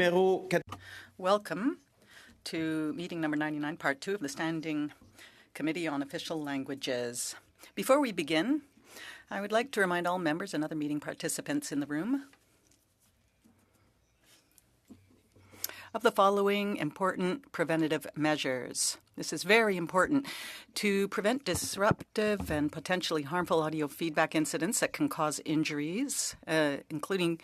numéro 4. Welcome to meeting number 99, part 2 of the Standing Committee on Official Languages. Before we begin, I would like to remind all members and other meeting participants in the room of the following important preventative measures. This is very important to prevent disruptive and potentially harmful audio feedback incidents that can cause injuries, including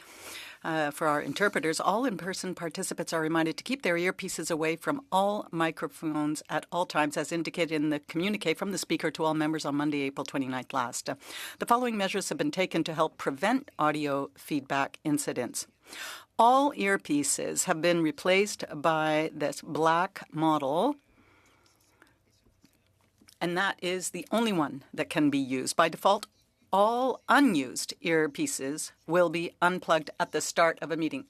for our interpreters. All in-person participants are reminded to keep their earpieces away from all microphones at all times, as indicated in the communique from the Speaker to all members on Monday, April 29th last. The following measures have been taken to help prevent audio feedback incidents. All earpieces have been replaced by this black model, and that is the only one that can be used. By default, all unused earpieces will be unplugged at the start of a meeting.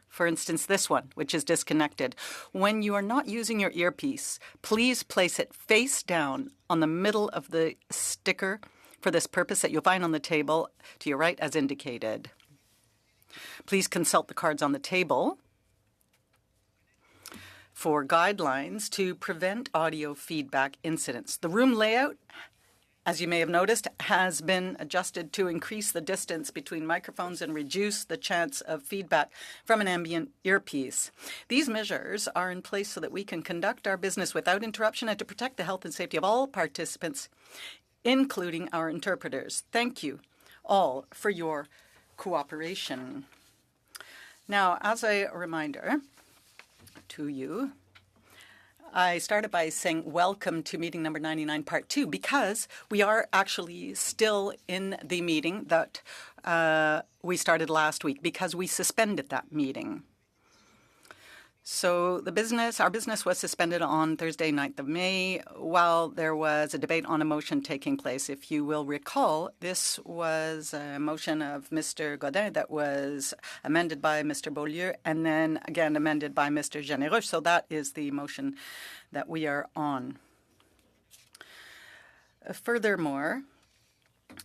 For instance, this one, which is disconnected. When you are not using your earpiece, please place it face down on the middle of the sticker for this purpose that you'll find on the table to your right as indicated. Please consult the cards on the table for guidelines to prevent audio feedback incidents. The room layout, as you may have noticed, has been adjusted to increase the distance between microphones and reduce the chance of feedback from an ambient earpiece. These measures are in place so that we can conduct our business without interruption and to protect the health and safety of all participants, including our interpreters. Thank you all for your cooperation. Now, as a reminder to you, I started by saying welcome to meeting number 99, part 2, because we are actually still in the meeting that we started last week, because we suspended that meeting. So our business was suspended on Thursday, 9th of May, while there was a debate on a motion taking place. If you will recall, this was a motion of Mr. Godin that was amended by Mr. Beaulieu and then again amended by Mr. Généreux. So that is the motion that we are on. Furthermore,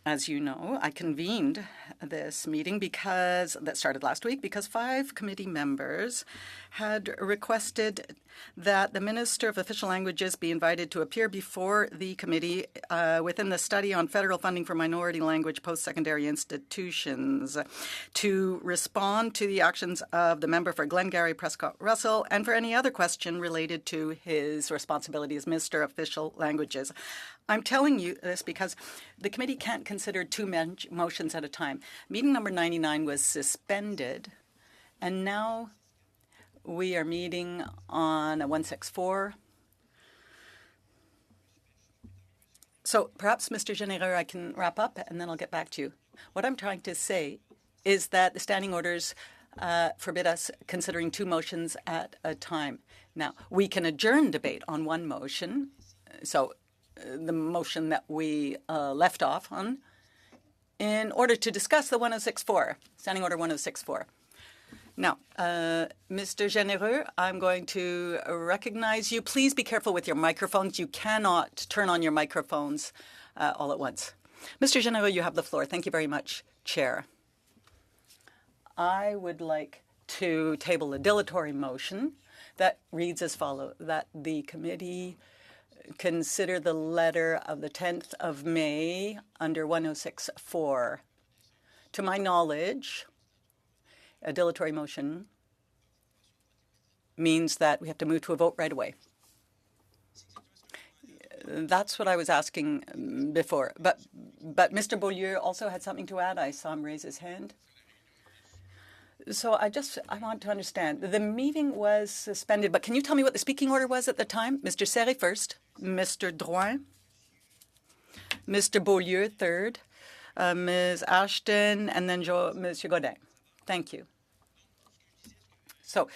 as you know, I convened this meeting that started last week because 5 committee members had requested that the Minister of Official Languages be invited to appear before the committee within the study on federal funding for minority language post-secondary institutions to respond to the actions of the member for Glengarry Prescott Russell and for any other question related to his responsibility as Minister of Official Languages. I'm telling you this because the committee can't consider 2 motions at a time. Meeting number 99 was suspended, and now we are meeting on a 164. So perhaps, Mr. Généreux, I can wrap up, and then I'll get back to you. What I'm trying to say is that the standing orders forbid us considering 2 motions at a time. Now, we can adjourn debate on one motion, so the motion that we left off on, in order to discuss the 1064, Standing Order 1064. Now, Mr. Généreux, I'm going to recognize you. Please be careful with your microphones. You cannot turn on your microphones all at once. Mr. Généreux, you have the floor. Thank you very much, Chair. I would like to table a dilatory motion that reads as follows, that the committee consider the letter of the 10th of May under 1064. To my knowledge, a dilatory motion means that we have to move to a vote right away. That's what I was asking before. But Mr. Beaulieu also had something to add. I saw him raise his hand. So I want to understand. The meeting was suspended, but can you tell me what the speaking order was at the time? Mr. Serré first, Mr. Drouin, Mr. Beaulieu third, Ms. Ashton, and then Monsieur Godin. Thank you. So,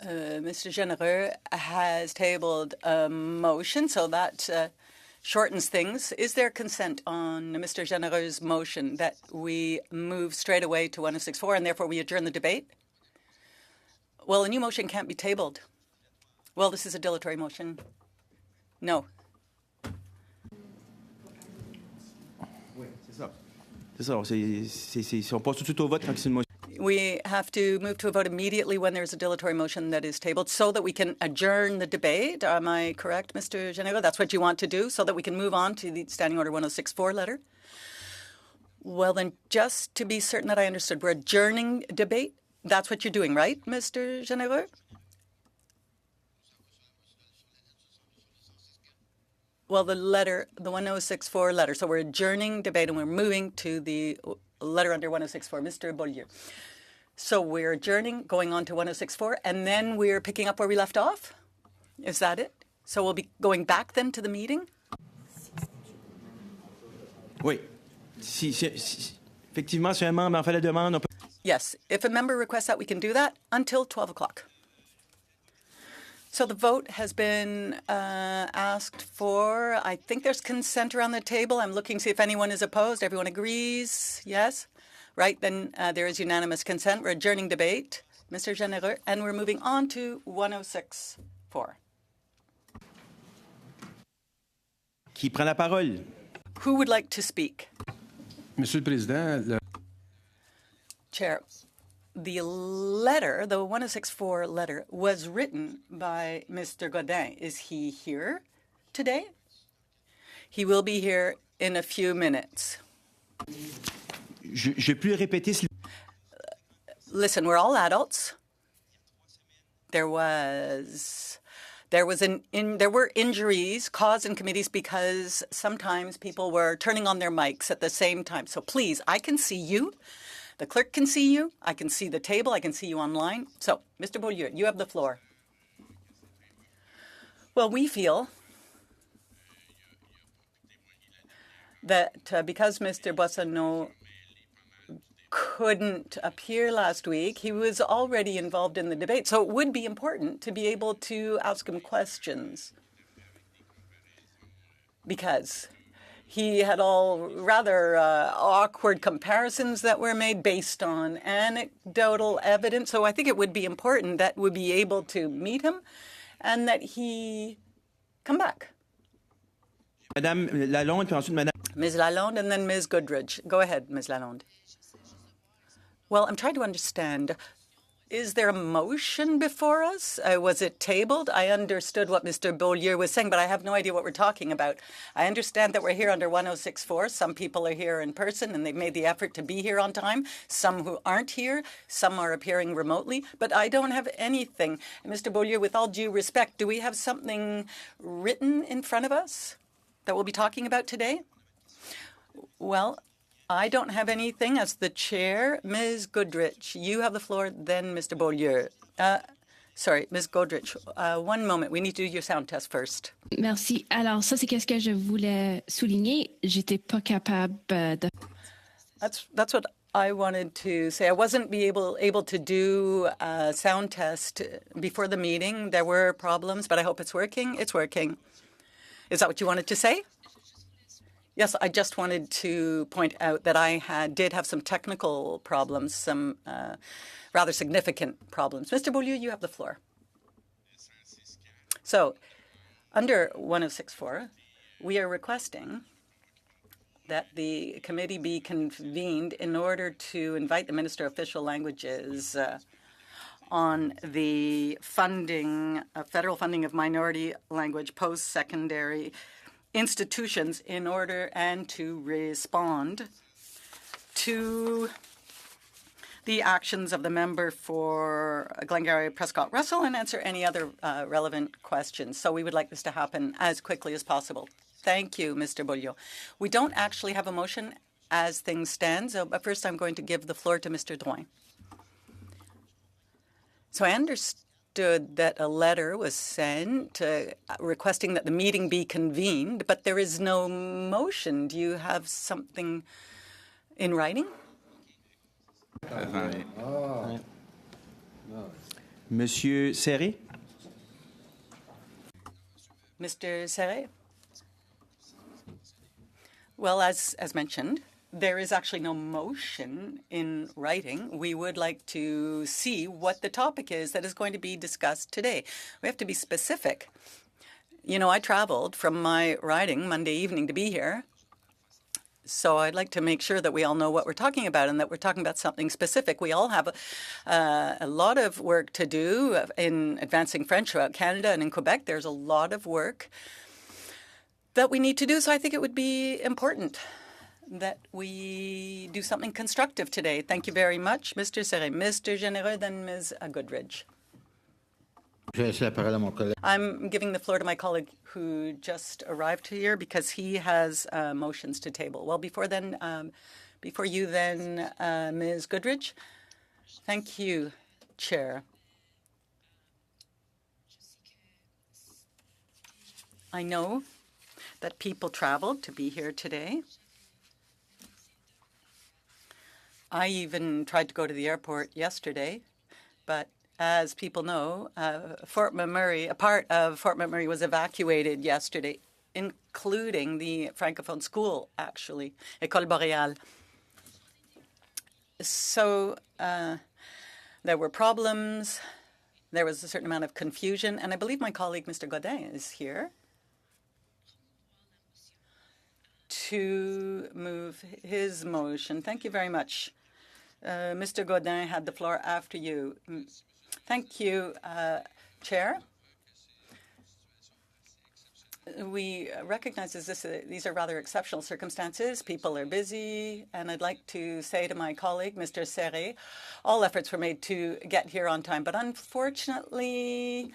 Mr. Généreux has tabled a motion, so that shortens things. Is there consent on Mr. Généreux's motion that we move straight away to 1064 and therefore we adjourn the debate? Well, a new motion can't be tabled. Well, this is a dilatory motion. No. C'est ça. On passe tout de suite au vote quand c'est une motion. We have to move to a vote immediately when there's a dilatory motion that is tabled so that we can adjourn the debate. Am I correct, Mr. Généreux? That's what you want to do so that we can move on to the Standing Order 1064 letter? Well, then, just to be certain that I understood, we're adjourning debate. That's what you're doing, right, Mr. Généreux? Well, the letter, the 1064 letter. So we're adjourning debate and we're moving to the letter under 1064. Mr. Beaulieu. So we're adjourning, going on to 1064, and then we're picking up where we left off? Is that it? So we'll be going back then to the meeting? Oui. Effectivement, si un membre en fait la demande, on peut... Yes. If a member requests that, we can do that until 12 o'clock. So the vote has been asked for. I think there's consent around the table. I'm looking to see if anyone is opposed. Everyone agrees? Yes? Right, then there is unanimous consent. We're adjourning debate, Mr. Généreux, and we're moving on to 1064. Qui prend la parole? Who would like to speak? Monsieur le Président, Chair, the letter, the 1064 letter, was written by Mr. Godin. Is he here today? He will be here in a few minutes. Je peux répéter. Listen, we're all adults. There were injuries caused in committees because sometimes people were turning on their mics at the same time. So please, I can see you. The clerk can see you. I can see the table. I can see you online. So, Mr. Beaulieu, you have the floor. Well, we feel that because Mr. Boissonnault couldn't appear last week, he was already involved in the debate. So it would be important to be able to ask him questions because he had all rather awkward comparisons that were made based on anecdotal evidence. So I think it would be important that we be able to meet him and that he come back. Madame Lalonde, puis ensuite Madame... Ms. Lalonde and then Ms. Goodridge. Go ahead, Ms. Lalonde. Well, I'm trying to understand. Is there a motion before us? Was it tabled? I understood what Mr. Beaulieu was saying, but I have no idea what we're talking about. I understand that we're here under 1064. Some people are here in person, and they've made the effort to be here on time. Some who aren't here, some are appearing remotely, but I don't have anything. Mr. Beaulieu, with all due respect, do we have something written in front of us that we'll be talking about today? Well, I don't have anything as the chair. Ms. Goodrich, you have the floor, then Mr. Beaulieu. Sorry, Ms. Goodrich, one moment. We need to do your sound test first. Merci. Alors, ça, c'est qu'est-ce que je voulais souligner. J'étais pas capable de... That's what I wanted to say. I wasn't able to do a sound test before the meeting. There were problems, but I hope it's working. It's working. Is that what you wanted to say? Yes, I just wanted to point out that I did have some technical problems, some rather significant problems. Mr. Beaulieu, you have the floor. So, under 1064, we are requesting that the committee be convened in order to invite the Minister of Official Languages on the funding, federal funding of minority language post-secondary institutions in order and to respond to the actions of the member for Glengarry Prescott Russell and answer any other relevant questions. So we would like this to happen as quickly as possible. Thank you, Mr. Beaulieu. We don't actually have a motion as things stand, but first I'm going to give the floor to Mr. Drouin. So I understand that a letter was sent requesting that the meeting be convened, but there is no motion. Do you have something in writing? Monsieur Serré? Mr. Serré? Well, as mentioned, there is actually no motion in writing. We would like to see what the topic is that is going to be discussed today. We have to be specific. You know, I traveled from my riding Monday evening to be here. So I'd like to make sure that we all know what we're talking about and that we're talking about something specific. We all have a lot of work to do in advancing French throughout Canada and in Quebec. There's a lot of work that we need to do. So I think it would be important that we do something constructive today. Thank you very much, Mr. Serre. Mr. Généreux, then Ms. Goodridge. I'm giving the floor to my colleague who just arrived here because he has motions to table. Well, before you then, Ms. Goodridge. Thank you, Chair. I know that people traveled to be here today. I even tried to go to the airport yesterday, but as people know, Fort McMurray, a part of Fort McMurray was evacuated yesterday, including the Francophone school, actually, École Boréale. So there were problems. There was a certain amount of confusion. And I believe my colleague, Mr. Godin, is here to move his motion. Thank you very much. Mr. Godin had the floor after you. Thank you, Chair. We recognize these are rather exceptional circumstances. People are busy, and I'd like to say to my colleague, Mr. Serre, all efforts were made to get here on time. But unfortunately,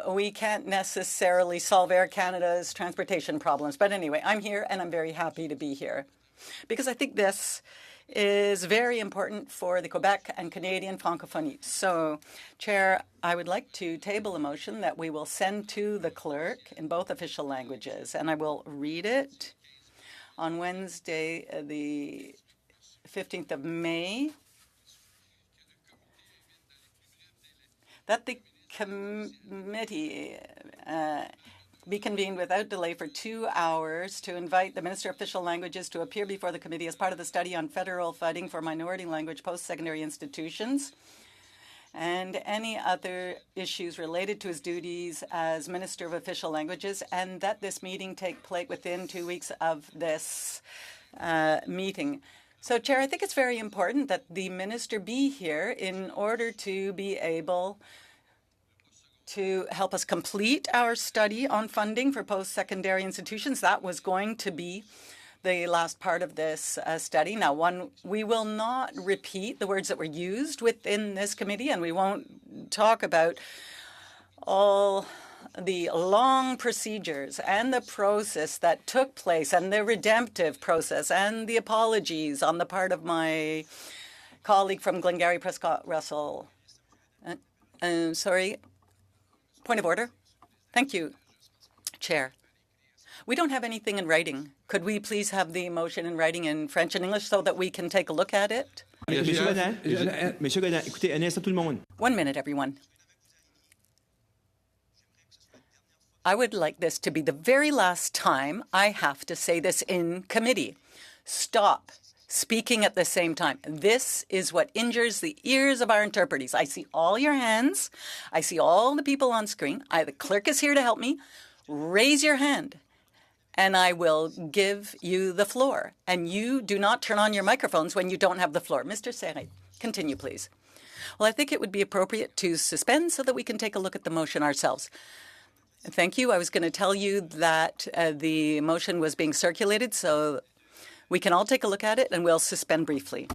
we can't necessarily solve Air Canada's transportation problems. But anyway, I'm here, and I'm very happy to be here because I think this is very important for the Quebec and Canadian francophonie. So, Chair, I would like to table a motion that we will send to the clerk in both official languages, and I will read it on Wednesday, the 15th of May, that the committee be convened without delay for 2 hours to invite the Minister of Official Languages to appear before the committee as part of the study on federal funding for minority language post-secondary institutions and any other issues related to his duties as Minister of Official Languages, and that this meeting take place within 2 weeks of this meeting. So, Chair, I think it's very important that the Minister be here in order to be able to help us complete our study on funding for post-secondary institutions. That was going to be the last part of this study. Now, we will not repeat the words that were used within this committee, and we won't talk about all the long procedures and the process that took place and the redemptive process and the apologies on the part of my colleague from Glengarry Prescott Russell. Sorry. Point of order. Thank you, Chair. We don't have anything in writing. Could we please have the motion in writing in French and English so that we can take a look at it? Monsieur Godin, écoutez, un instant tout le monde. 1 minute, everyone. I would like this to be the very last time I have to say this in committee. Stop speaking at the same time. This is what injures the ears of our interpreters. I see all your hands. I see all the people on screen. The clerk is here to help me. Raise your hand, and I will give you the floor. And you do not turn on your microphones when you don't have the floor. Mr. Serre, continue, please. Well, I think it would be appropriate to suspend so that we can take a look at the motion ourselves. Thank you. I was going to tell you that the motion was being circulated, so we can all take a look at it, and we'll suspend briefly.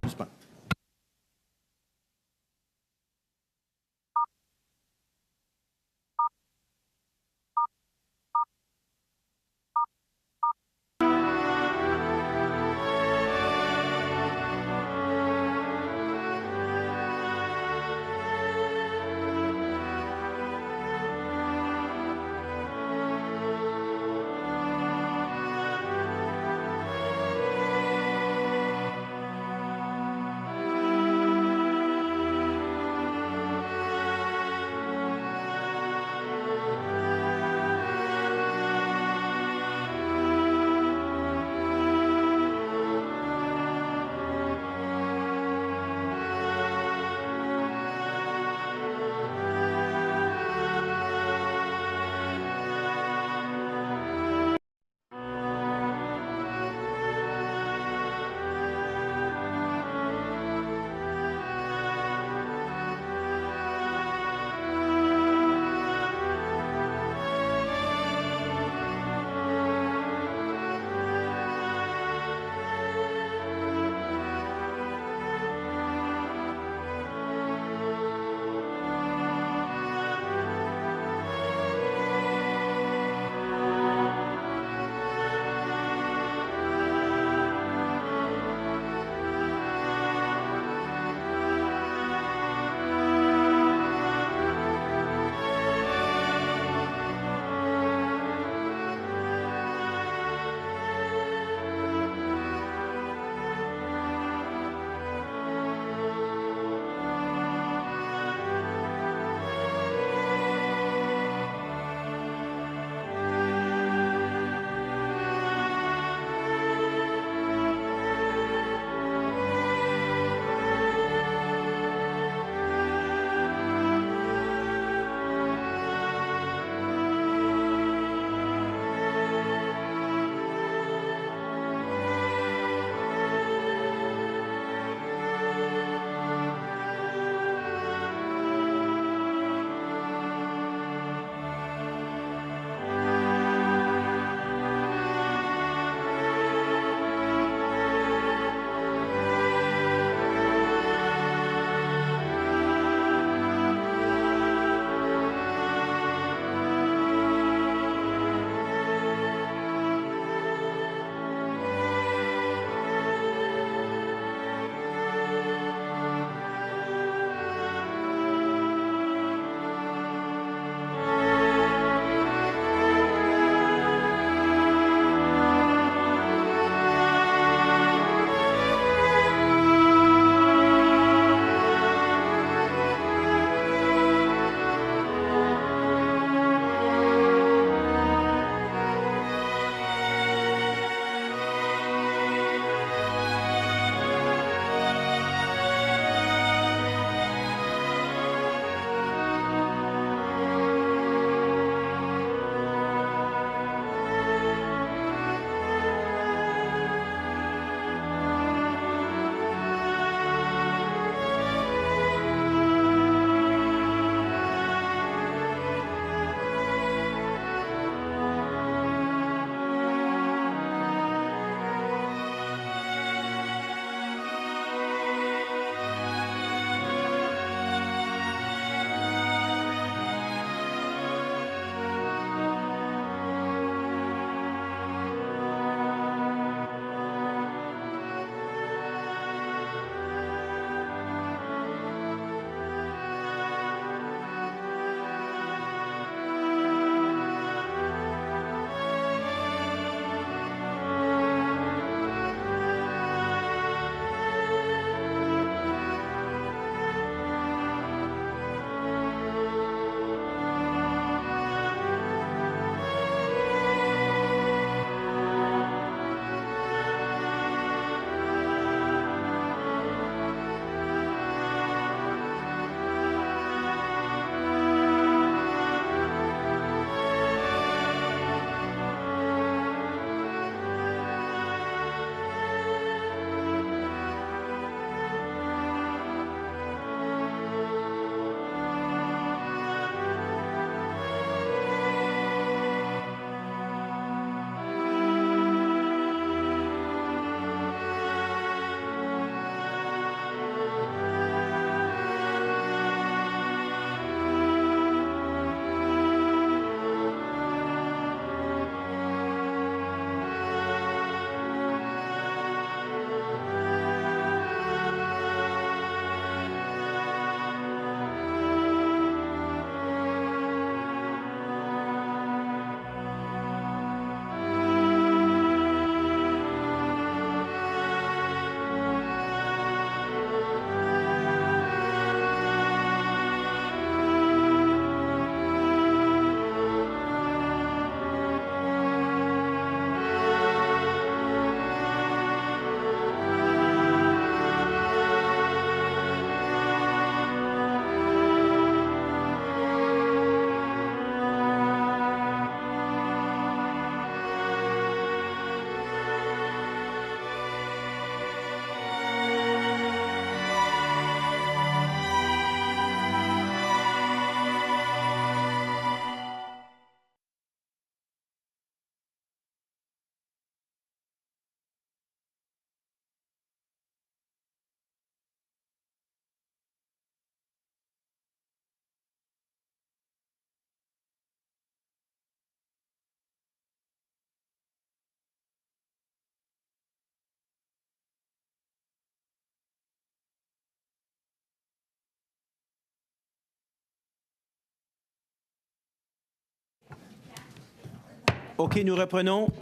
OK, nous reprenons.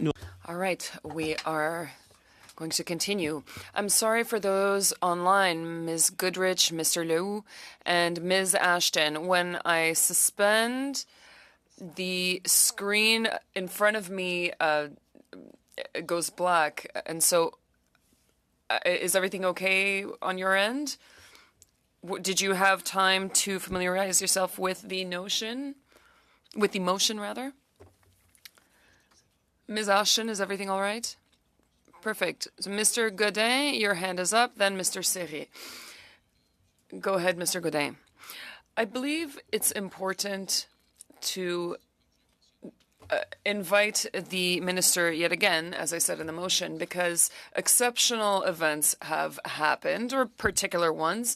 All right, we are going to continue. I'm sorry for those online, Ms. Goodrich, Mr. Leroux, and Ms. Ashton. When I suspend, the screen in front of me goes black. And so is everything okay on your end? Did you have time to familiarize yourself with the motion, rather? Ms. Ashton, is everything all right? Perfect. So Mr. Godin, your hand is up, then Mr. Serré. Go ahead, Mr. Godin. I believe it's important to invite the minister yet again, as I said in the motion, because exceptional events have happened, or particular ones.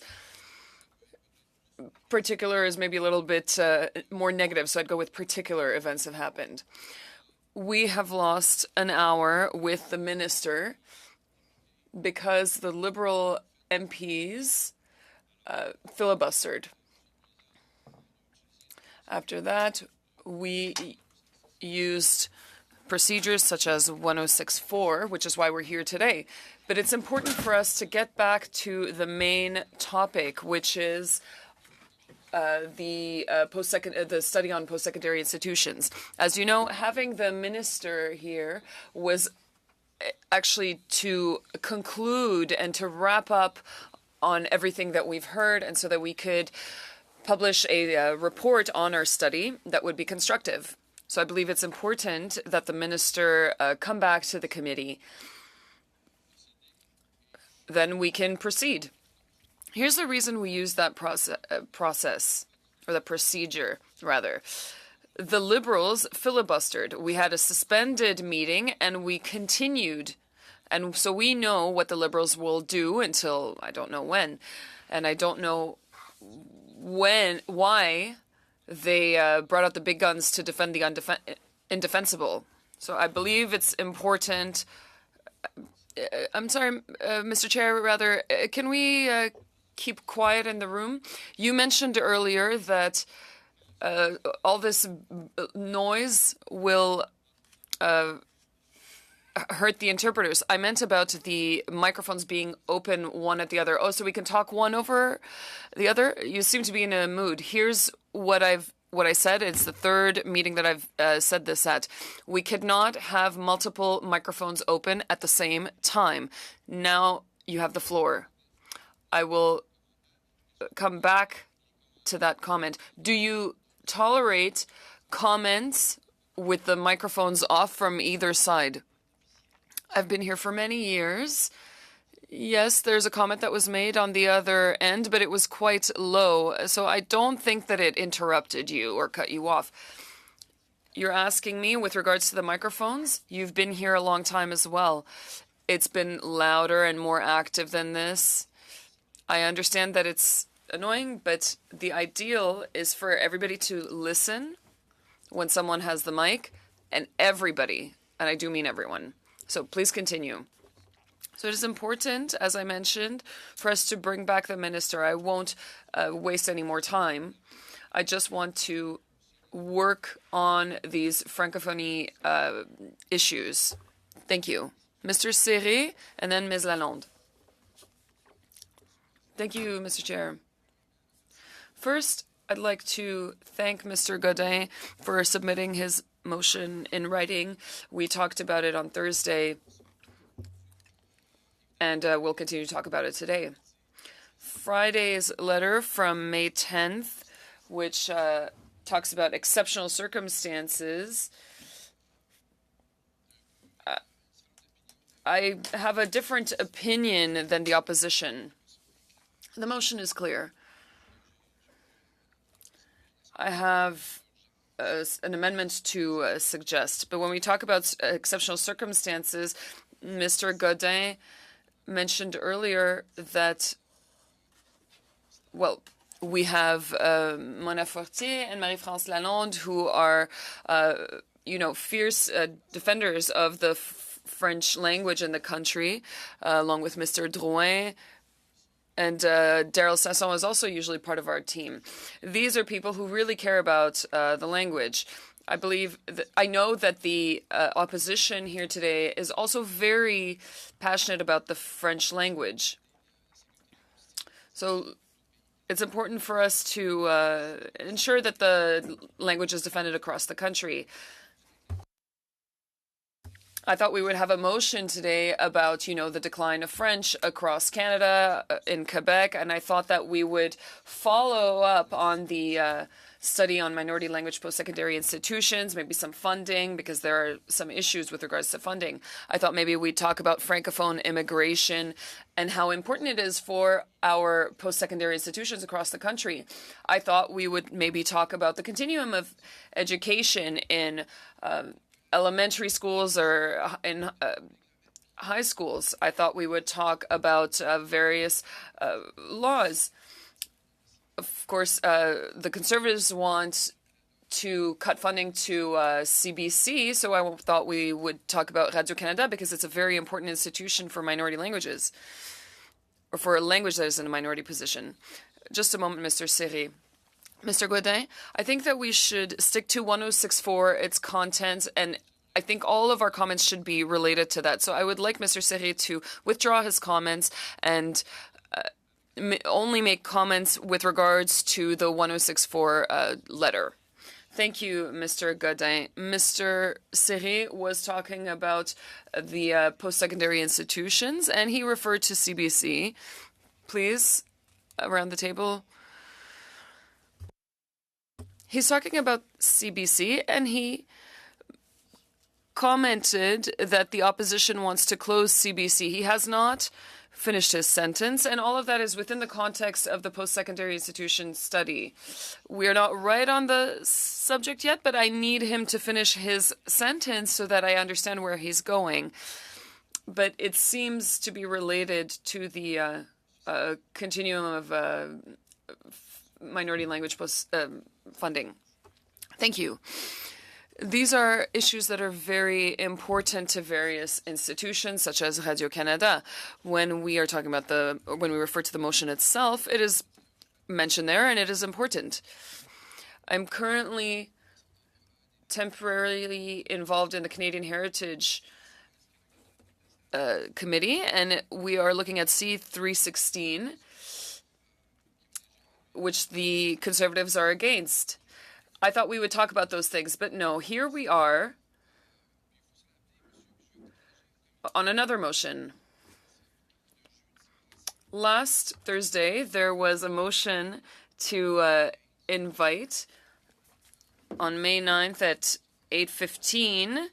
Particular is maybe a little bit more negative, so I'd go with particular events have happened. We have lost an hour with the minister because the Liberal MPs filibustered. After that, we used procedures such as 1064, which is why we're here today. But it's important for us to get back to the main topic, which is the study on post-secondary institutions. As you know, having the minister here was actually to conclude and to wrap up on everything that we've heard, and so that we could publish a report on our study that would be constructive. So I believe it's important that the minister come back to the committee. Then we can proceed. Here's the reason we use that process, or the procedure, rather. The Liberals filibustered. We had a suspended meeting, and we continued. And so we know what the Liberals will do until I don't know when. And I don't know why they brought out the big guns to defend the indefensible. So I believe it's important. I'm sorry, Mr. Chair, rather, can we keep quiet in the room? You mentioned earlier that all this noise will hurt the interpreters. I meant about the microphones being open one at the other. Oh, so we can talk one over the other? You seem to be in a mood. Here's what I said. It's the third meeting that I've said this at. We could not have multiple microphones open at the same time. Now you have the floor. I will come back to that comment. Do you tolerate comments with the microphones off from either side? I've been here for many years. Yes, there's a comment that was made on the other end, but it was quite low. So I don't think that it interrupted you or cut you off. You're asking me with regards to the microphones? You've been here a long time as well. It's been louder and more active than this. I understand that it's annoying, but the ideal is for everybody to listen when someone has the mic, and everybody, and I do mean everyone. So please continue. So it is important, as I mentioned, for us to bring back the minister. I won't waste any more time. I just want to work on these francophonie issues. Thank you. Mr. Serré, and then Ms. Lalonde. Thank you, Mr. Chair. First, I'd like to thank Mr. Godin for submitting his motion in writing. We talked about it on Thursday, and we'll continue to talk about it today. Friday's letter from May 10th, which talks about exceptional circumstances. I have a different opinion than the opposition. The motion is clear. I have an amendment to suggest. But when we talk about exceptional circumstances, Mr. Godin mentioned earlier that, well, we have Mona Fortier and Marie-France Lalonde, who are, fierce defenders of the French language in the country, along with Mr. Drouin. And Daryl Sasson is also usually part of our team. These are people who really care about the language. I know that the opposition here today is also very passionate about the French language. So it's important for us to ensure that the language is defended across the country. I thought we would have a motion today about, the decline of French across Canada, in Quebec, and I thought that we would follow up on the study on minority language post-secondary institutions, maybe some funding, because there are some issues with regards to funding. I thought maybe we'd talk about Francophone immigration and how important it is for our post-secondary institutions across the country. I thought we would maybe talk about the continuum of education in elementary schools or in high schools. I thought we would talk about various laws. Of course, the Conservatives want to cut funding to CBC, so I thought we would talk about Radio-Canada because it's a very important institution for minority languages, or for a language that is in a minority position. Just a moment, Mr. Serré. Mr. Gaudin, I think that we should stick to 1064, its content, and I think all of our comments should be related to that. So I would like Mr. Serré to withdraw his comments and only make comments with regards to the 1064 letter. Thank you, Mr. Gaudin. Mr. Serré was talking about the post-secondary institutions, and he referred to CBC. Please, around the table. He's talking about CBC, and he commented that the opposition wants to close CBC. He has not finished his sentence, and all of that is within the context of the post-secondary institution study. We're not right on the subject yet, but I need him to finish his sentence so that I understand where he's going. But it seems to be related to the continuum of minority language funding. Thank you. These are issues that are very important to various institutions, such as Radio-Canada. When we are talking about when we refer to the motion itself, it is mentioned there, and it is important. I'm currently temporarily involved in the Canadian Heritage Committee, and we are looking at C-316, which the Conservatives are against. I thought we would talk about those things, but no, here we are on another motion. Last Thursday, there was a motion to invite on May 9th at 8:15.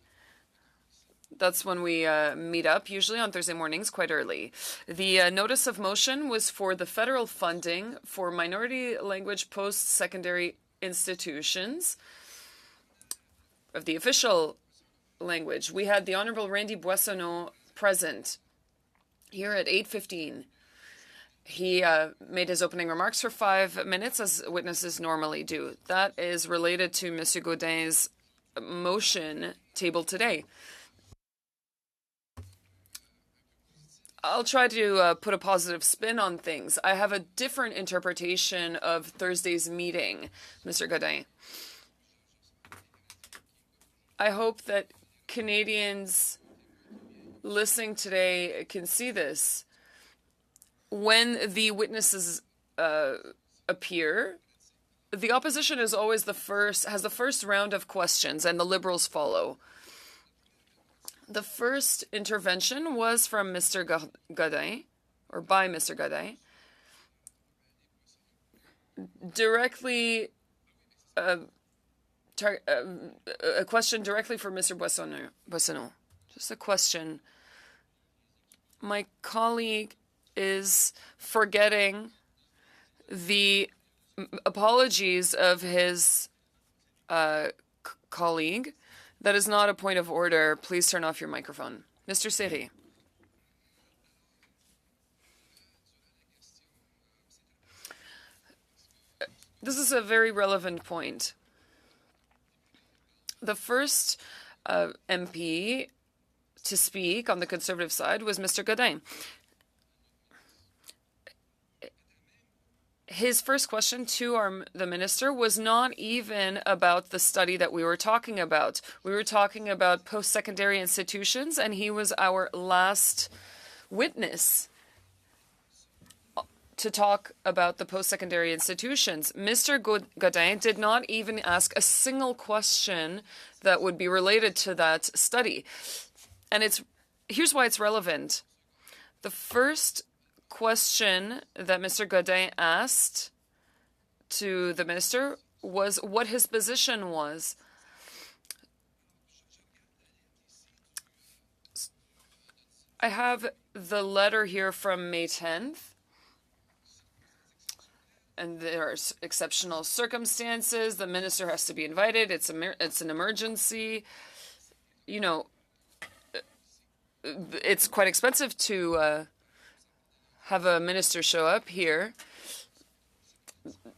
That's when we meet up, usually on Thursday mornings, quite early. The notice of motion was for the federal funding for minority language post-secondary institutions of the official language. We had the Honorable Randy Boissonneau present here at 8:15. He made his opening remarks for 5 minutes, as witnesses normally do. That is related to Monsieur Gaudin's motion tabled today. I'll try to put a positive spin on things. I have a different interpretation of Thursday's meeting, Mr. Gaudin. I hope that Canadians listening today can see this. When the witnesses appear, the opposition is always has the first round of questions, and the Liberals follow. The first intervention was from Mr. Gaudin, or by Mr. Gaudin, directly, a question directly for Mr. Boissonneau. Just a question. My colleague is forgetting the apologies of his colleague. That is not a point of order. Please turn off your microphone. Mr. Serré. This is a very relevant point. The first MP to speak on the Conservative side was Mr. Gaudin. his first question to the minister was not even about the study that we were talking about. We were talking about post-secondary institutions, and he was our last witness to talk about the post-secondary institutions. Mr. Godin did not even ask a single question that would be related to that study. And here's why it's relevant. The first question that Mr. Godin asked to the minister was what his position was. I have the letter here from May 10th. And there are exceptional circumstances. The minister has to be invited. It's an emergency. You know, it's quite expensive to have a minister show up here.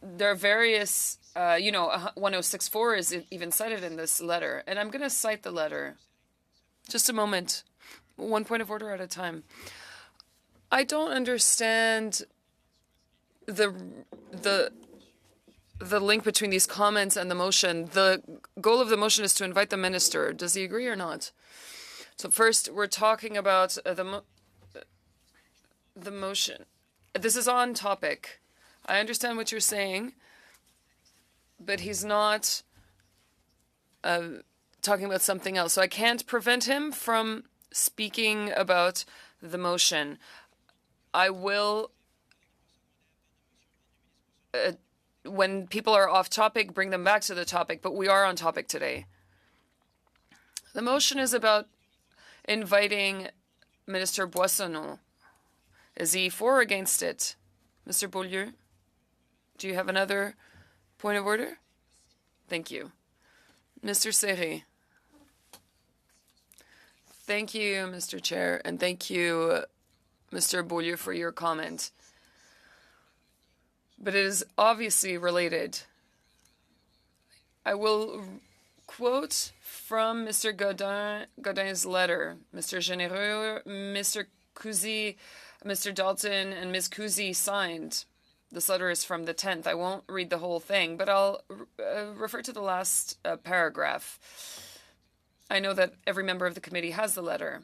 There are various, 1064 is even cited in this letter. And I'm going to cite the letter. Just a moment. One point of order at a time. I don't understand the link between these comments and the motion. The goal of the motion is to invite the minister. Does he agree or not? So first, we're talking about the motion. This is on topic. I understand what you're saying, but he's not talking about something else. So I can't prevent him from speaking about the motion. I will, when people are off topic, bring them back to the topic, but we are on topic today. The motion is about inviting Minister Boissonnault. Is he for or against it? Mr. Beaulieu, do you have another point of order? Thank you. Mr. Serré. Thank you, Mr. Chair, and thank you, Mr. Beaulieu, for your comment. But it is obviously related. I will quote from Mr. Godin's letter. Mr. Généreux, Mr. Cousy, Mr. Dalton, and Ms. Cousy signed. This letter is from the 10th. I won't read the whole thing, but I'll refer to the last paragraph. I know that every member of the committee has the letter.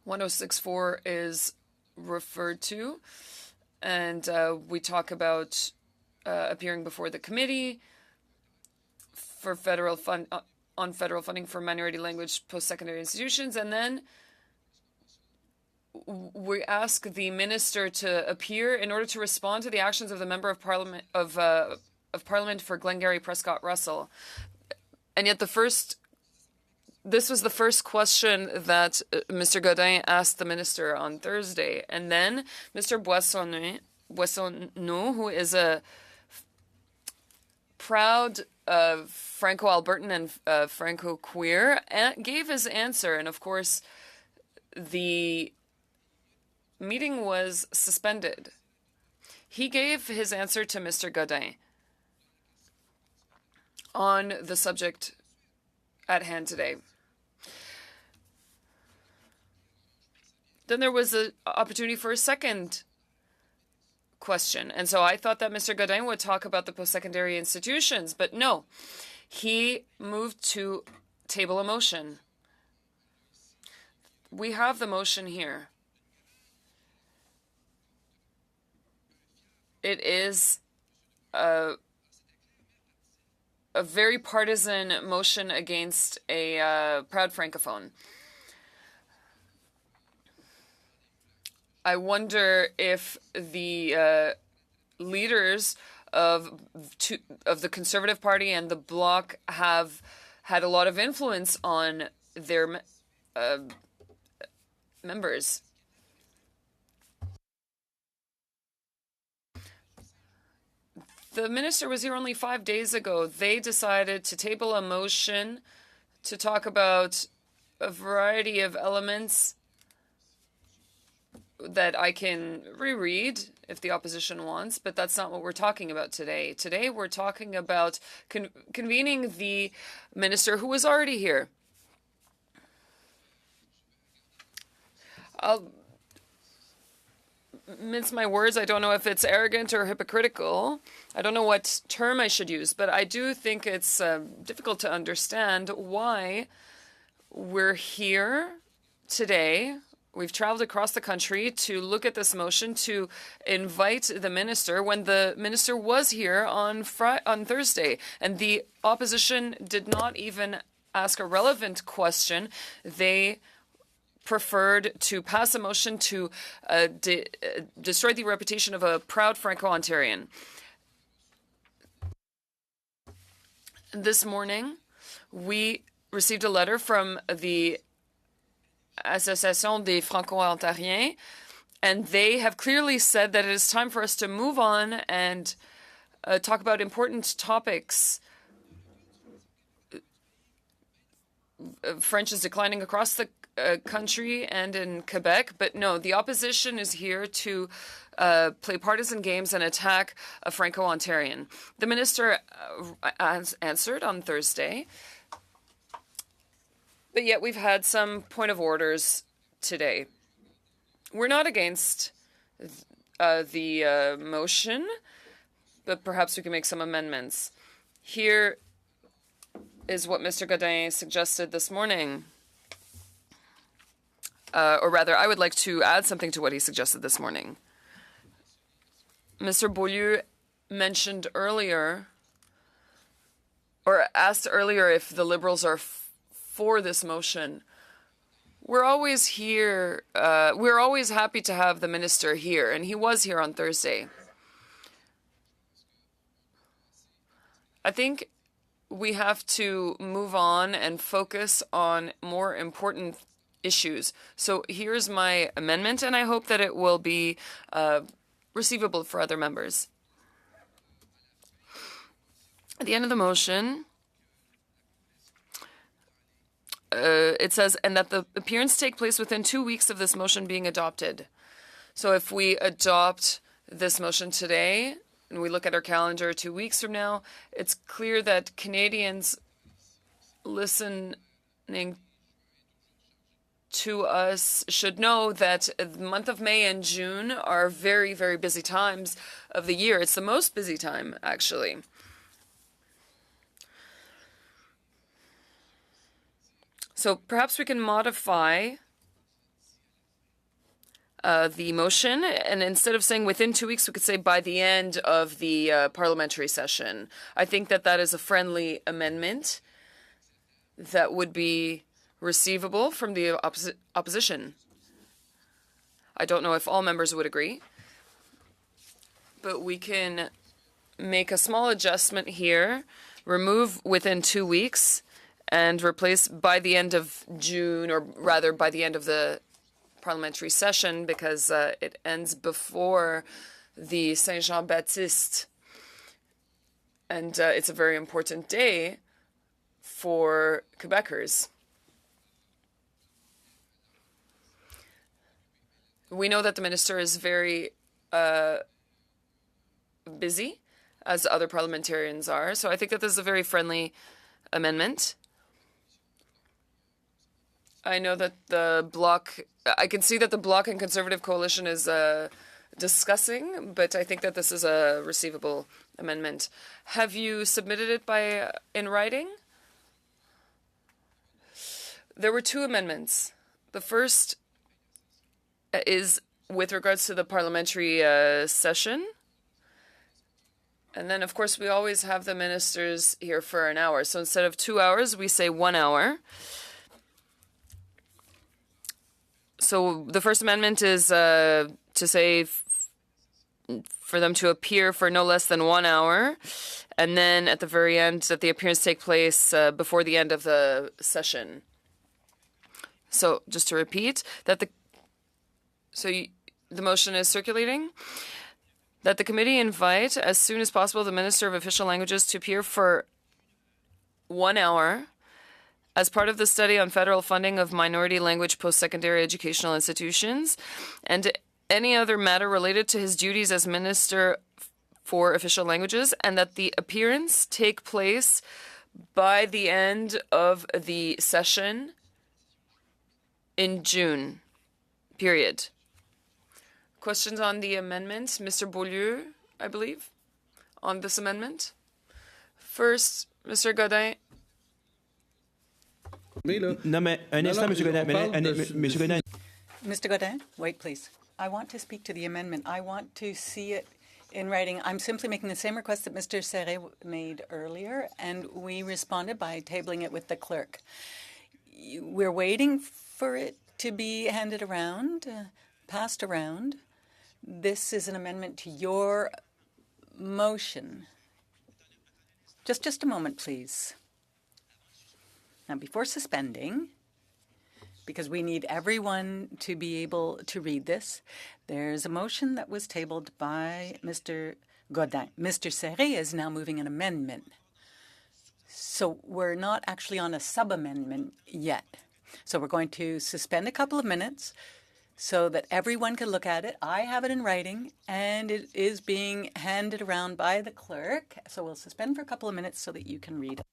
1064 is referred to, and we talk about appearing before the committee for on federal funding for minority language post-secondary institutions, and then we ask the minister to appear in order to respond to the actions of the member of parliament of Parliament for Glengarry Prescott Russell. And yet this was the first question that Mr. Godin asked the minister on Thursday. And then Mr. Boissonnault, who is a proud Franco-Albertan and Franco-queer, gave his answer. And of course, the meeting was suspended. He gave his answer to Mr. Godin on the subject at hand today. Then there was an opportunity for a second question. And so I thought that Mr. Godin would talk about the post-secondary institutions, but no. He moved to table a motion. We have the motion here. It is a very partisan motion against a proud Francophone. I wonder if the leaders of the Conservative Party and the Bloc have had a lot of influence on their members. The minister was here only 5 days ago. They decided to table a motion to talk about a variety of elements that I can reread if the opposition wants, but that's not what we're talking about today. Today we're talking about convening the minister who was already here. mince my words. I don't know if it's arrogant or hypocritical. I don't know what term I should use, but I do think it's difficult to understand why we're here today. We've traveled across the country to look at this motion to invite the minister when the minister was here on Thursday, and the opposition did not even ask a relevant question. They preferred to pass a motion to destroy the reputation of a proud Franco-Ontarian. This morning, we received a letter from the Association des Franco-Ontariens, and they have clearly said that it is time for us to move on and talk about important topics. French is declining across the country and in Quebec, but no, the opposition is here to play partisan games and attack a Franco-Ontarian. The minister answered on Thursday, but yet we've had some point of orders today. We're not against the motion, but perhaps we can make some amendments. Here is what Mr. Godin suggested this morning. Or rather, I would like to add something to what he suggested this morning. Mr. Beaulieu mentioned earlier, or asked earlier, if the Liberals are for this motion. We're always here. We're always happy to have the minister here, and he was here on Thursday. I think we have to move on and focus on more important issues. So here's my amendment, and I hope that it will be receivable for other members. At the end of the motion, it says, and that the appearance take place within 2 weeks of this motion being adopted. So if we adopt this motion today, and we look at our calendar 2 weeks from now, it's clear that Canadians listening to us should know that the month of May and June are very, very busy times of the year. It's the most busy time, actually. So perhaps we can modify the motion, and instead of saying within 2 weeks, we could say by the end of the parliamentary session. I think that that is a friendly amendment that would be receivable from the opposition. I don't know if all members would agree, but we can make a small adjustment here, remove within 2 weeks, and replace by the end of June, or rather by the end of the parliamentary session, because it ends before the Saint-Jean-Baptiste. And it's a very important day for Quebecers. We know that the minister is very busy, as other parliamentarians are, so I think that this is a very friendly amendment. I know that the Bloc, I can see that the Bloc and Conservative Coalition is discussing, but I think that this is a receivable amendment. Have you submitted it in writing? There were two amendments. The first is with regards to the parliamentary session. And then, of course, we always have the ministers here for an hour. So instead of 2 hours, we say 1 hour. So the first amendment is to say for them to appear for no less than 1 hour. And then at the very end, that the appearance take place before the end of the session. So just to repeat, that the motion is circulating, that the committee invite, as soon as possible, the Minister of Official Languages to appear for 1 hour as part of the study on federal funding of minority language post-secondary educational institutions, and any other matter related to his duties as Minister for Official Languages, and that the appearance take place by the end of the session in June, period. Questions on the amendment? Mr. Beaulieu, I believe, on this amendment. First, Mr. Godin. Non, mais un instant, M. Godin. M. Godin. Mr. Godin, wait, please. I want to speak to the amendment. I want to see it in writing. I'm simply making the same request that Mr. Serret made earlier, and we responded by tabling it with the clerk. We're waiting for it to be handed around, passed around. This is an amendment to your motion. Just a moment, please. Now, before suspending, because we need everyone to be able to read this, there's a motion that was tabled by Mr. Godin. Mr. Serret is now moving an amendment. So we're not actually on a sub-amendment yet. So we're going to suspend a couple of minutes so that everyone can look at it. I have it in writing, and it is being handed around by the clerk. So we'll suspend for a couple of minutes so that you can read it.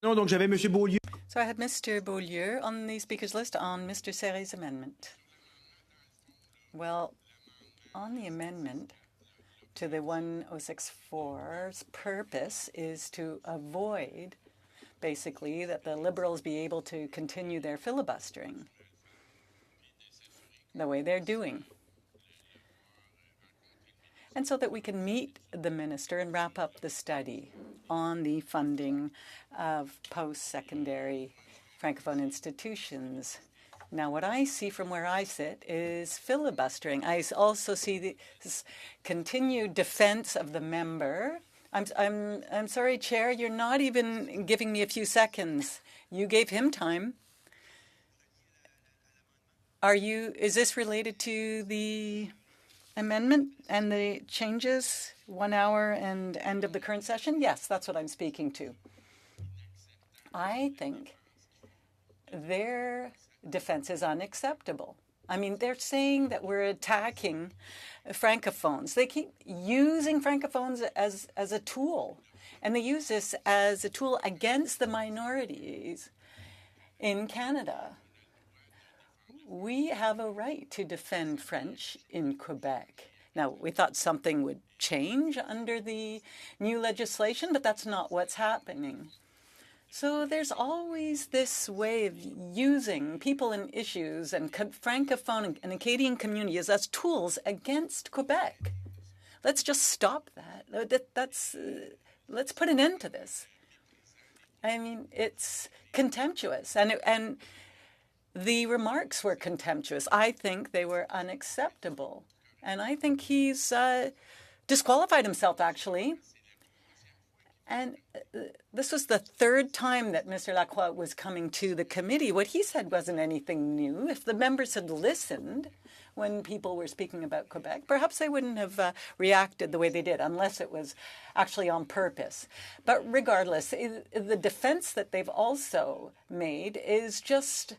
Non, donc j'avais Monsieur Beaulieu. So I had Mr. Beaulieu on the speakers list on Mr. Serre's amendment. Well, on the amendment to the 1064's purpose is to avoid, basically, that the Liberals be able to continue their filibustering the way they're doing. And so that we can meet the minister and wrap up the study on the funding of post-secondary Francophone institutions. Now, what I see from where I sit is filibustering. I also see this continued defense of the member. I'm sorry, Chair, you're not even giving me a few seconds. You gave him time. Is this related to the amendment and the changes, 1 hour and end of the current session? Yes, that's what I'm speaking to. I think their defense is unacceptable. I mean, they're saying that we're attacking Francophones. They keep using Francophones as a tool, and they use this as a tool against the minorities in Canada. We have a right to defend French in Quebec. Now, we thought something would change under the new legislation, but that's not what's happening. So there's always this way of using people and issues and Francophone and Acadian communities as tools against Quebec. Let's just stop that. Let's put an end to this. I mean, it's contemptuous, and the remarks were contemptuous. I think they were unacceptable. And I think he's disqualified himself, actually. And this was the third time that Mr. Lacroix was coming to the committee. What he said wasn't anything new. If the members had listened when people were speaking about Quebec, perhaps they wouldn't have reacted the way they did, unless it was actually on purpose. But regardless, the defense that they've also made is just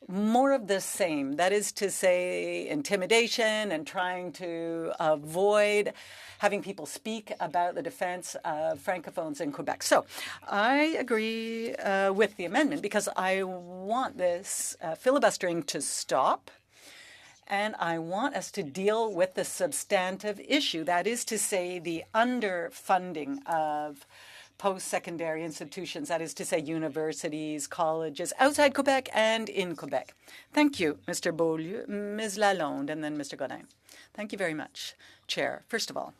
more of the same. That is to say, intimidation and trying to avoid having people speak about the defense of Francophones in Quebec. So I agree with the amendment because I want this filibustering to stop. And I want us to deal with the substantive issue. That is to say, the underfunding of post-secondary institutions, that is to say universities, colleges, outside Quebec and in Quebec. Thank you, Mr. Beaulieu. Ms. Lalonde, and then Mr. Godin. Thank you very much, Chair. First of all,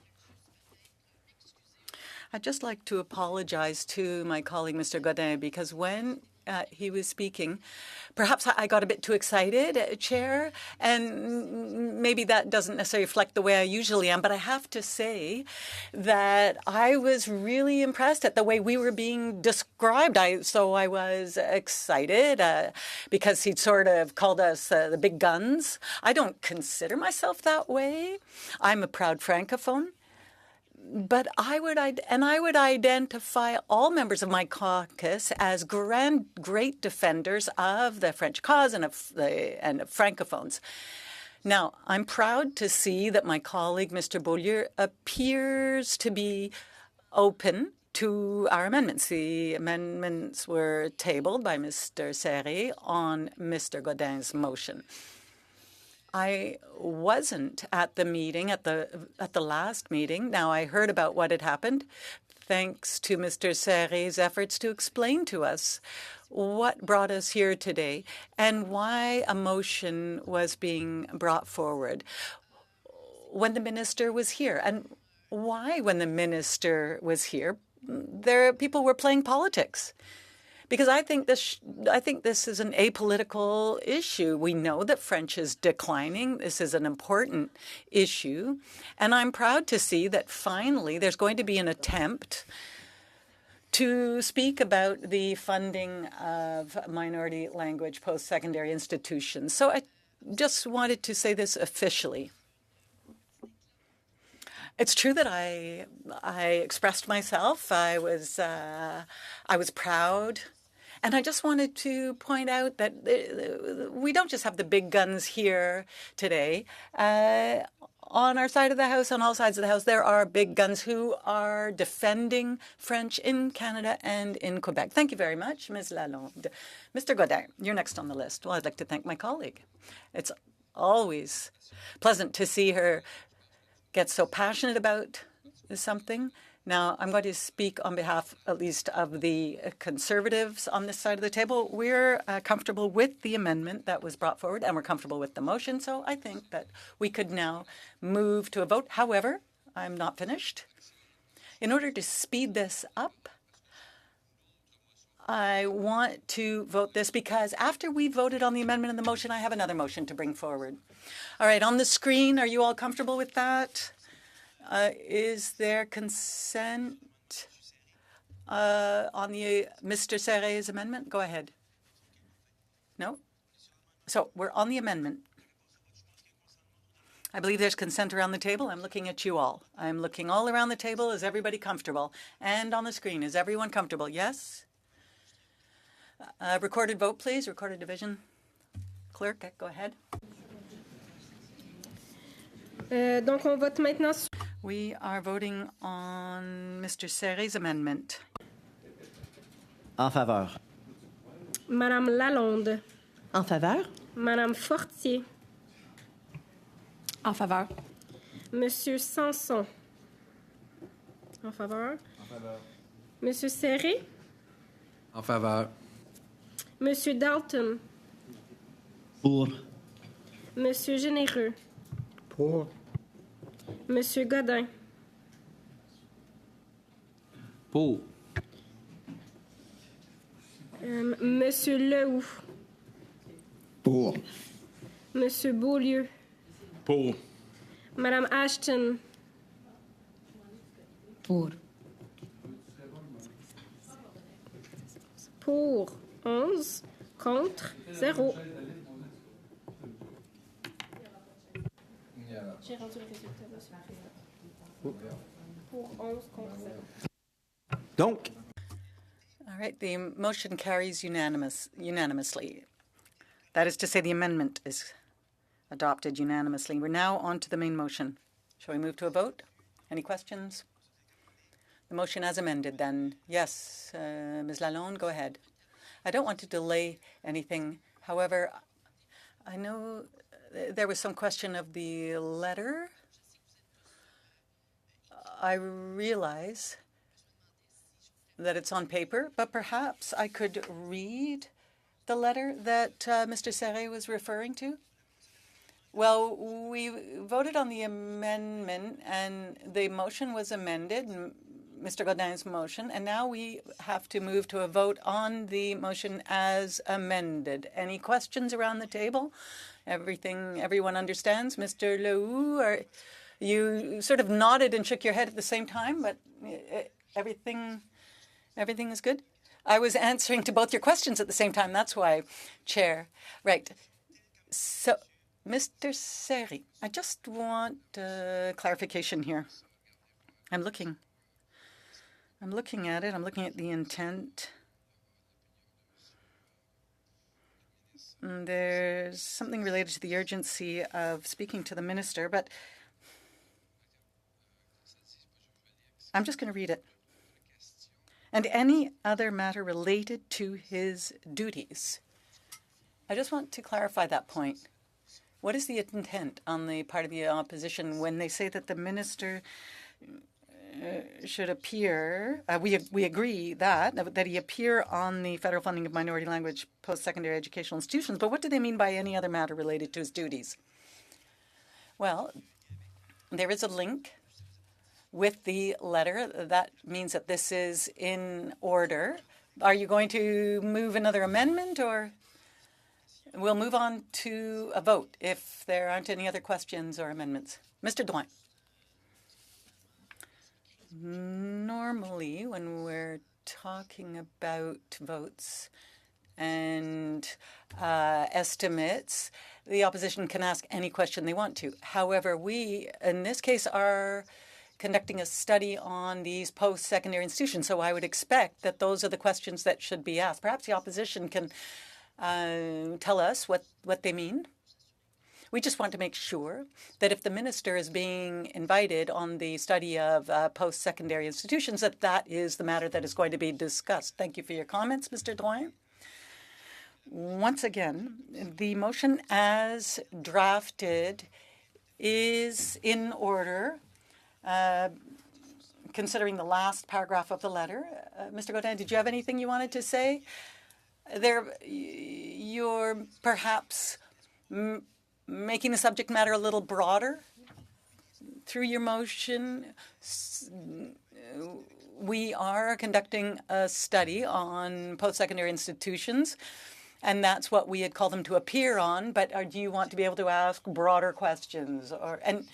I'd just like to apologize to my colleague, Mr. Godin, because when he was speaking, perhaps I got a bit too excited, Chair, and maybe that doesn't necessarily reflect the way I usually am, but I have to say that I was really impressed at the way we were being described. So I was excited because he'd sort of called us the big guns. I don't consider myself that way. I'm a proud Francophone. But I would identify all members of my caucus as great defenders of the French cause and of Francophones. Now, I'm proud to see that my colleague, Mr. Beaulieu, appears to be open to our amendments. The amendments were tabled by Mr. Serre on Mr. Godin's motion. I wasn't at the meeting, at the last meeting. Now, I heard about what had happened, thanks to Mr. Serre's efforts to explain to us what brought us here today and why a motion was being brought forward when the minister was here. And why, when the minister was here, people were playing politics. Because I think this is an apolitical issue. We know that French is declining. This is an important issue. And I'm proud to see that finally there's going to be an attempt to speak about the funding of minority language post-secondary institutions. So I just wanted to say this officially. It's true that I expressed myself. I was proud. And I just wanted to point out that we don't just have the big guns here today. on our side of the House, on all sides of the House, there are big guns who are defending French in Canada and in Quebec. Thank you very much, Ms. Lalonde. Mr. Godin, you're next on the list. Well, I'd like to thank my colleague. It's always pleasant to see her get so passionate about something. Now, I'm going to speak on behalf, at least, of the Conservatives on this side of the table. We're comfortable with the amendment that was brought forward, and we're comfortable with the motion. So I think that we could now move to a vote. However, I'm not finished. In order to speed this up, I want to vote this because after we voted on the amendment and the motion, I have another motion to bring forward. All right, on the screen, are you all comfortable with that? Is there consent on the Mr. Serre's amendment? Go ahead. No? So we're on the amendment. I believe there's consent around the table. I'm looking at you all. I'm looking all around the table. Is everybody comfortable? And on the screen, is everyone comfortable? Yes? Recorded vote, please. Recorded division. Clerk, go ahead. Donc, on vote maintenant. We are voting on Mr. Serre's amendment. En faveur. Madame Lalonde. En faveur. Madame Fortier. En faveur. Monsieur Sanson. En faveur. En faveur. Monsieur Serré. En faveur. Monsieur Dalton. Pour. Monsieur Généreux. Pour. Monsieur Godin. Pour. Monsieur Lehoux. Pour. Monsieur Beaulieu. Pour. Madame Ashton. Pour. Pour 11, contre 0. J'ai rendu le résultat, monsieur le Président. Pour 11, contre 0. Donc, All right, the motion carries unanimously. That is to say, the amendment is adopted unanimously. We're now on to the main motion. Shall we move to a vote? Any questions? The motion as amended, then. Yes, Ms. Lalonde, go ahead. I don't want to delay anything. However, I know there was some question of the letter. I realize that it's on paper, but perhaps I could read the letter that Mr. Serre was referring to. Well, we voted on the amendment, and the motion was amended, Mr. Godin's motion, and now we have to move to a vote on the motion as amended. Any questions around the table? Everyone understands? Mr. Lehoux, you sort of nodded and shook your head at the same time, but everything is good? I was answering to both your questions at the same time. That's why, Chair. Right. So, Mr. Serre, I just want clarification here. I'm looking at it. I'm looking at the intent. There's something related to the urgency of speaking to the minister, but I'm just going to read it. And any other matter related to his duties. I just want to clarify that point. What is the intent on the part of the opposition when they say that the minister should appear? We agree that he appear on the federal funding of minority language post-secondary educational institutions. But what do they mean by any other matter related to his duties? Well, there is a link with the letter. That means that this is in order. Are you going to move another amendment, or we'll move on to a vote if there aren't any other questions or amendments? Mr. Drouin. Normally, when we're talking about votes and estimates, the opposition can ask any question they want to. However, we, in this case, are conducting a study on these post-secondary institutions, so I would expect that those are the questions that should be asked. Perhaps the opposition can tell us what they mean. We just want to make sure that if the minister is being invited on the study of post-secondary institutions, that that is the matter that is going to be discussed. Thank you for your comments, Mr. Drouin. Once again, the motion as drafted is in order, considering the last paragraph of the letter. Mr. Godin, did you have anything you wanted to say? You're perhaps making the subject matter a little broader through your motion. We are conducting a study on post-secondary institutions, and that's what we had called them to appear on. But do you want to be able to ask broader questions? And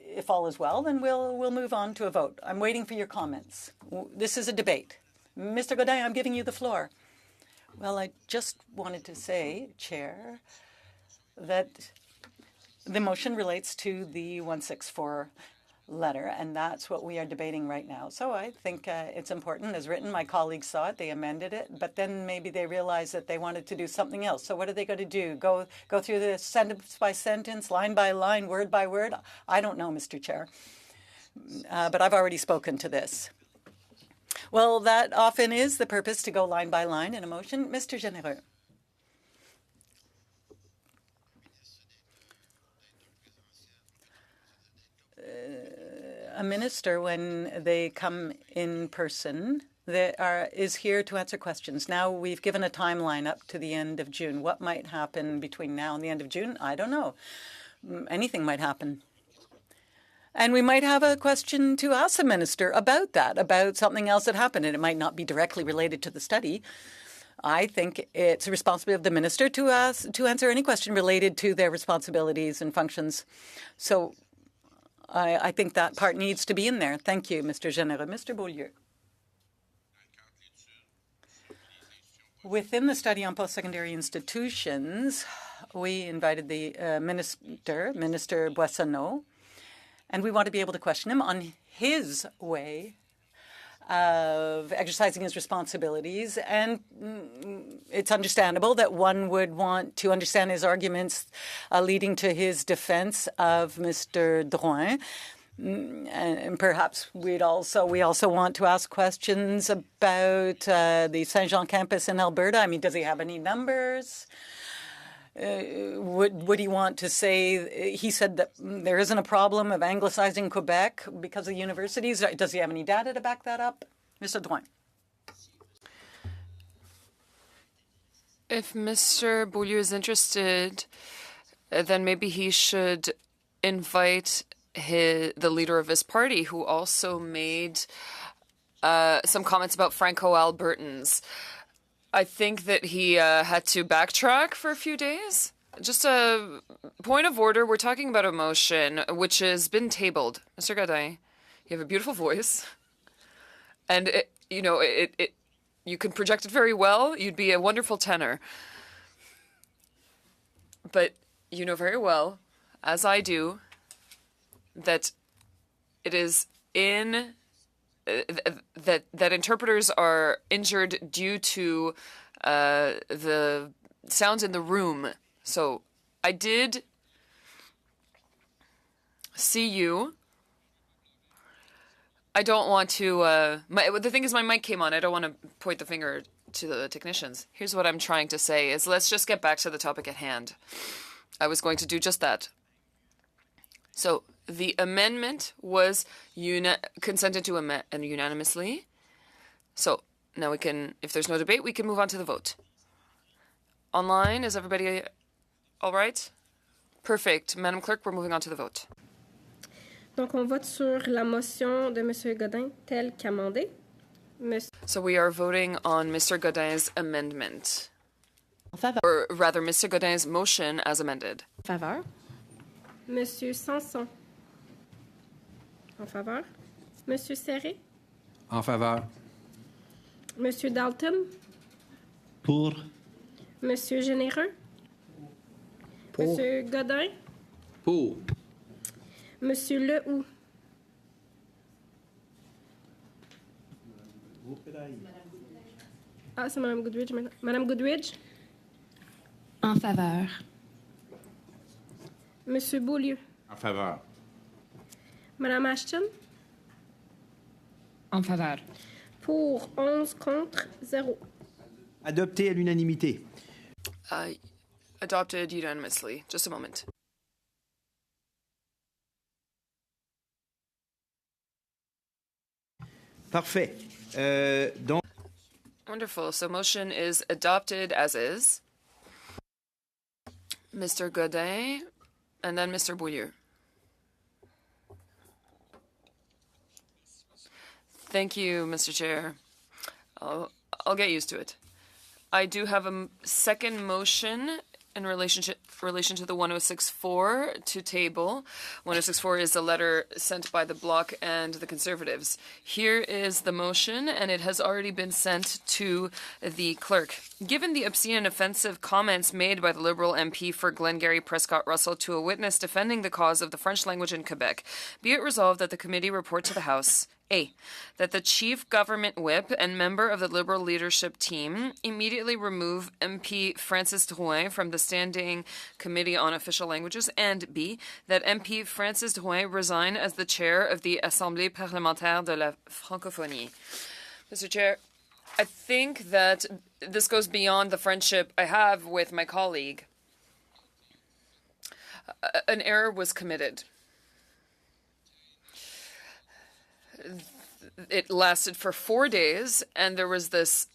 if all is well, then we'll move on to a vote. I'm waiting for your comments. This is a debate. Mr. Godin, I'm giving you the floor. Well, I just wanted to say, Chair, that the motion relates to the 164 letter, and that's what we are debating right now. So I think it's important. As written, my colleagues saw it, they amended it, but then maybe they realized that they wanted to do something else. So what are they going to do? Go through this sentence by sentence, line by line, word by word? I don't know, Mr. Chair, but I've already spoken to this. Well, that often is the purpose, to go line by line in a motion. Mr. Généreux. A minister, when they come in person, is here to answer questions. Now we've given a timeline up to the end of June. What might happen between now and the end of June? I don't know. Anything might happen. And we might have a question to ask the minister about that, about something else that happened, and it might not be directly related to the study. I think it's a responsibility of the minister to answer any question related to their responsibilities and functions. So I think that part needs to be in there. Thank you, Mr. Généreux. Mr. Beaulieu. Within the study on post-secondary institutions, we invited the Minister Boissonnault, and we want to be able to question him on his way of exercising his responsibilities. And it's understandable that one would want to understand his arguments leading to his defense of Mr. Drouin. And perhaps we also want to ask questions about the Saint-Jean campus in Alberta. I mean, does he have any numbers? Would he want to say, he said that there isn't a problem of anglicizing Quebec because of the universities. Does he have any data to back that up? Mr. Drouin. If Mr. Beaulieu is interested, then maybe he should invite the leader of his party, who also made some comments about Franco-Albertans. I think that he had to backtrack for a few days. Just a point of order. We're talking about a motion which has been tabled. Mr. Godin, you have a beautiful voice. And, you can project it very well. You'd be a wonderful tenor. But you know very well, as I do, that it is that interpreters are injured due to the sounds in the room. So I did see you. I don't want to... the thing is, my mic came on. I don't want to point the finger to the technicians. Here's what I'm trying to say is let's just get back to the topic at hand. I was going to do just that. So the amendment was consented to unanimously. So now we can, if there's no debate, we can move on to the vote. Online, is everybody all right? Perfect. Madam Clerk, we're moving on to the vote. Donc, on vote sur la motion de M. Godin telle qu'amendée. So we are voting on Mr. Godin's amendment. Or rather, Mr. Godin's motion as amended. En faveur. Monsieur Sanson. En faveur. Monsieur Serré. En faveur. Monsieur Dalton. Pour. Monsieur Généreux. Pour. Monsieur Godin. Pour. Monsieur Lehoux. Ah, c'est Madame Goodridge maintenant. Madame Goodridge. En faveur. Monsieur Beaulieu. En faveur. Madame Ashton. En faveur. Pour 11 contre 0. Adopté à l'unanimité. Adopted unanimously. Just a moment. Parfait. Donc, Wonderful. So motion is adopted as is. Mr. Godin and then Mr. Boulieu. Thank you, Mr. Chair. I'll get used to it. I do have a second motion in relation to the 1064 to table. 1064 is a letter sent by the Bloc and the Conservatives. Here is the motion, and it has already been sent to the clerk. Given the obscene and offensive comments made by the Liberal MP for Glengarry Prescott Russell to a witness defending the cause of the French language in Quebec, be it resolved that the committee report to the House A. That the Chief Government Whip and member of the Liberal leadership team immediately remove MP Francis Drouin from the Standing Committee on Official Languages, and B. That MP Francis Drouin resign as the chair of the Assemblée parlementaire de la Francophonie. Mr. Chair, I think that this goes beyond the friendship I have with my colleague. An error was committed. It lasted for 4 days, and there was this,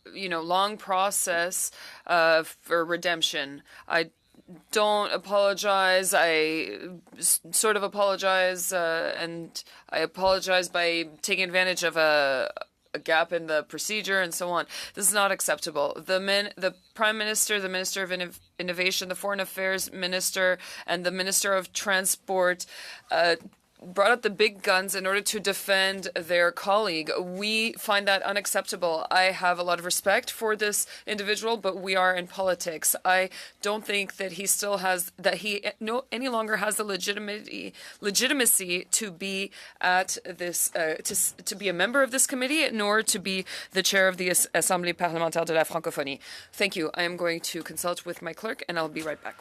long process for redemption. I don't apologize. I sort of apologize, and I apologize by taking advantage of a gap in the procedure and so on. This is not acceptable. The Prime Minister, the Minister of Innovation, the Foreign Affairs Minister, and the Minister of Transport brought up the big guns in order to defend their colleague. We find that unacceptable. I have a lot of respect for this individual, but we are in politics. I don't think that any longer has the legitimacy to be at this to be a member of this committee, nor to be the chair of the Assemblée parlementaire de la Francophonie. Thank you. I am going to consult with my clerk, and I'll be right back.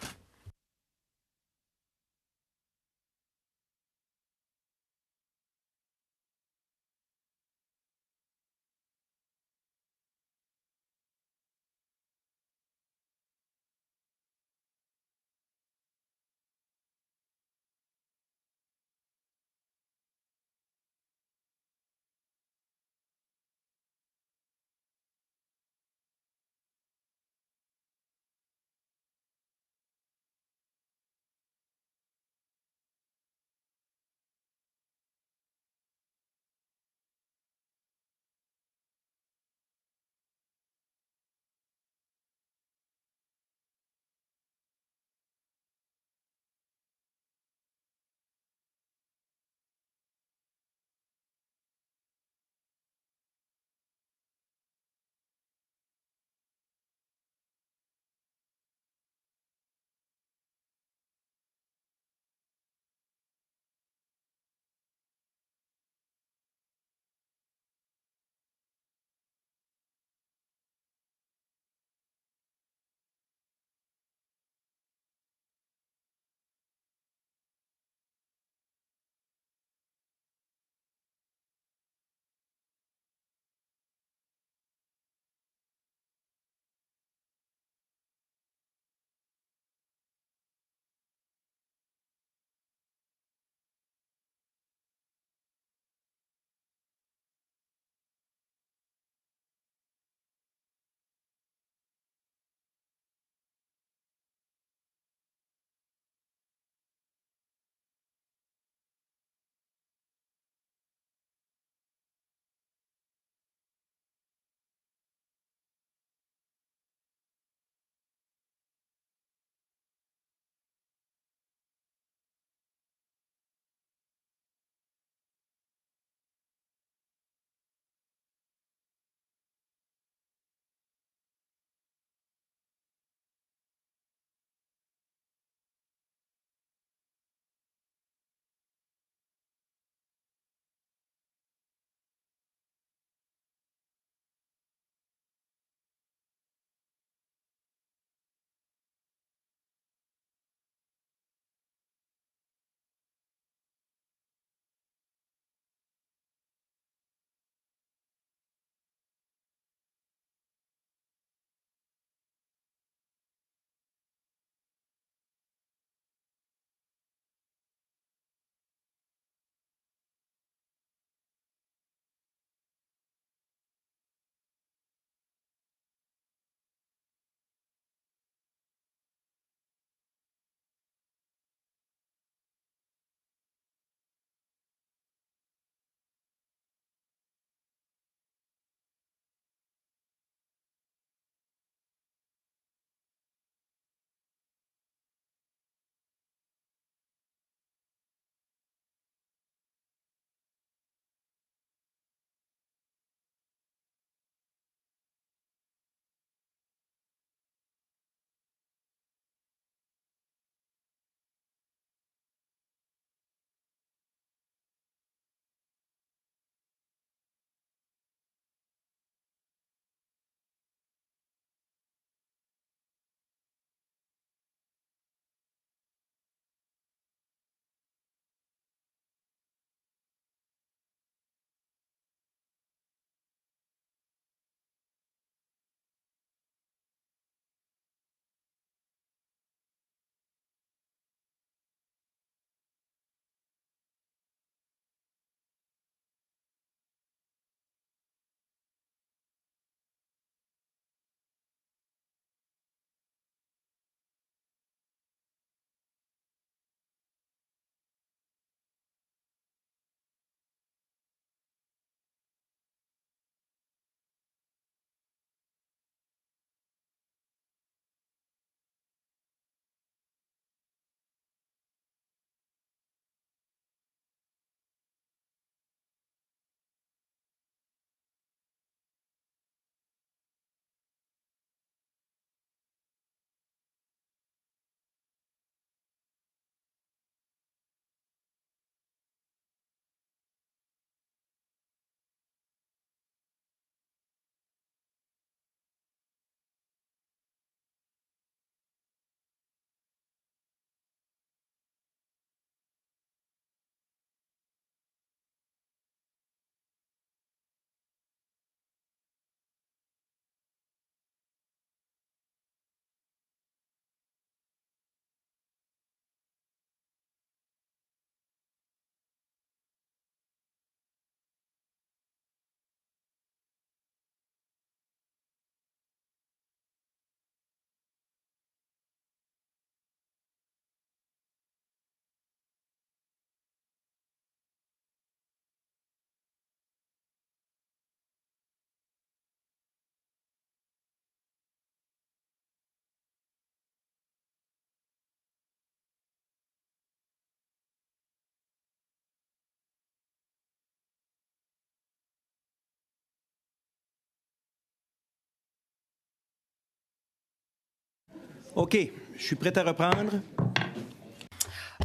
OK, je suis prêt à reprendre.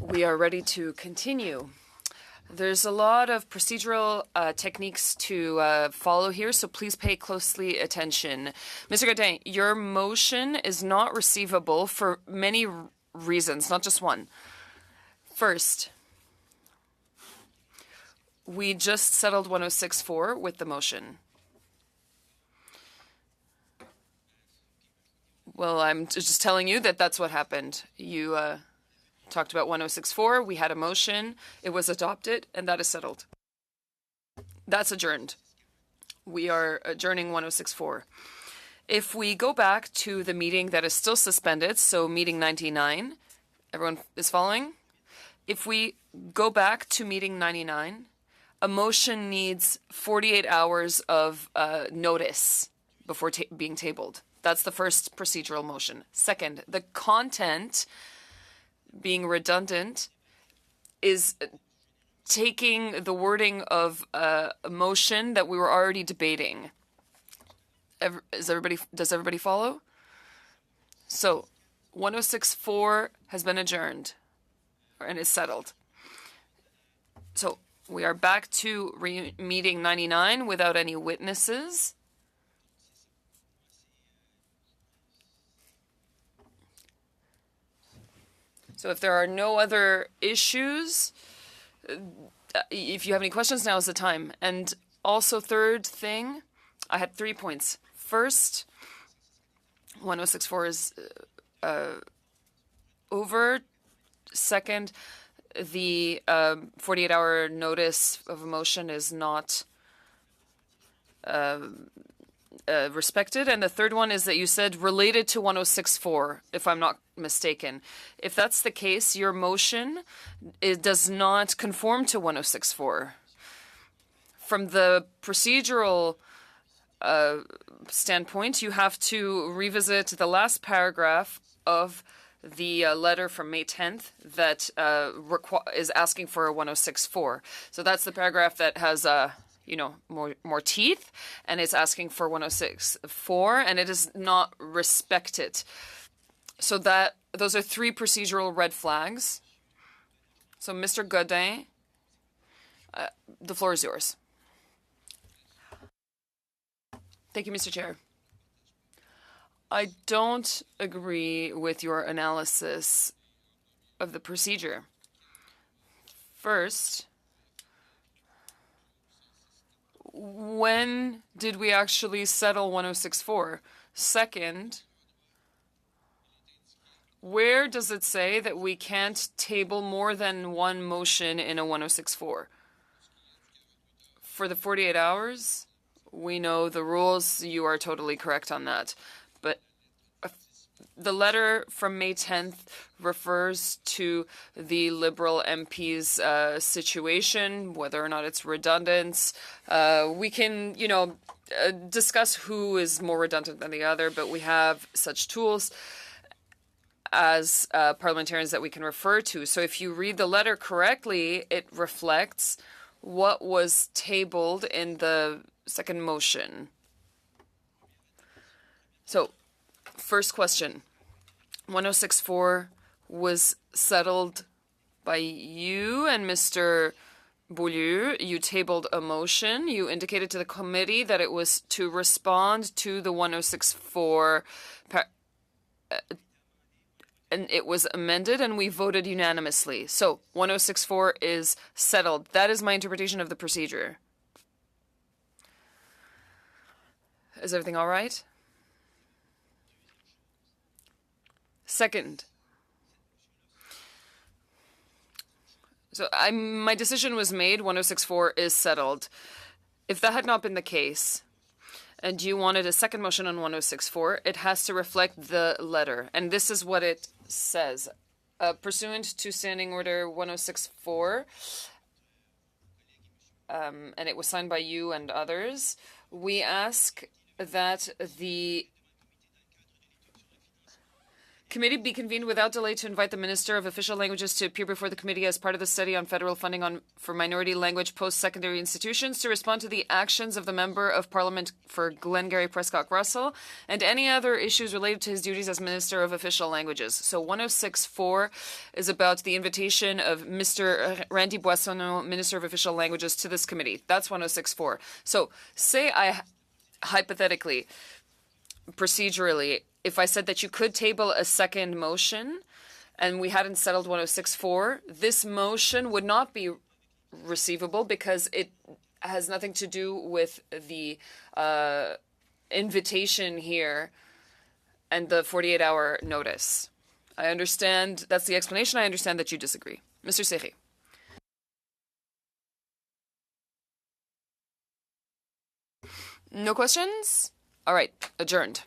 We are ready to continue. There's a lot of procedural techniques to follow here, so please pay closely attention. Mr. Godin, your motion is not receivable for many reasons, not just one. First, we just settled 106.4 with the motion. Well, I'm just telling you that that's what happened. You talked about 106.4. We had a motion. It was adopted, and that is settled. That's adjourned. We are adjourning 106.4. If we go back to the meeting that is still suspended, so meeting 99, everyone is following? If we go back to meeting 99, a motion needs 48 hours of notice before being tabled. That's the first procedural motion. Second, the content being redundant is taking the wording of a motion that we were already debating. Does everybody follow? So 106.4 has been adjourned and is settled. So we are back to meeting 99 without any witnesses. So if there are no other issues, if you have any questions, now is the time. And also, third thing, I had 3 points. First, 106.4 is over. Second, the 48-hour notice of a motion is not respected. And the third one is that you said related to 106.4, if I'm not mistaken. If that's the case, your motion does not conform to 106.4. From the procedural standpoint, you have to revisit the last paragraph of the letter from May 10th that is asking for a 106.4. So that's the paragraph that has more teeth, and it's asking for 106.4, and it is not respected. So those are 3 procedural red flags. So Mr. Godin, the floor is yours. Thank you, Mr. Chair. I don't agree with your analysis of the procedure. First, when did we actually settle 106.4? Second, where does it say that we can't table more than one motion in a 106.4? For the 48 hours, we know the rules. You are totally correct on that. But the letter from May 10th refers to the Liberal MP's situation, whether or not it's redundant. We can, discuss who is more redundant than the other, but we have such tools as parliamentarians that we can refer to. So if you read the letter correctly, it reflects what was tabled in the second motion. So, first question. 106.4 was settled by you and Mr. Beaulieu. You tabled a motion. You indicated to the committee that it was to respond to the 106.4 and it was amended, and we voted unanimously. So 106.4 is settled. That is my interpretation of the procedure. Is everything all right? Second. So my decision was made. 106.4 is settled. If that had not been the case, and you wanted a second motion on 106.4, it has to reflect the letter. And this is what it says. Pursuant to Standing Order 106.4, and it was signed by you and others, we ask that the Committee be convened without delay to invite the Minister of Official Languages to appear before the committee as part of the study on federal funding for minority language post-secondary institutions to respond to the actions of the Member of Parliament for Glengarry Prescott Russell and any other issues related to his duties as Minister of Official Languages. So 106.4 is about the invitation of Mr. Randy Boissonneau, Minister of Official Languages, to this committee. That's 106.4. So say I hypothetically, procedurally, if I said that you could table a second motion and we hadn't settled 106.4, this motion would not be receivable because it has nothing to do with the invitation here and the 48-hour notice. I understand that's the explanation. I understand that you disagree. Mr. Sehi. No questions? All right, adjourned.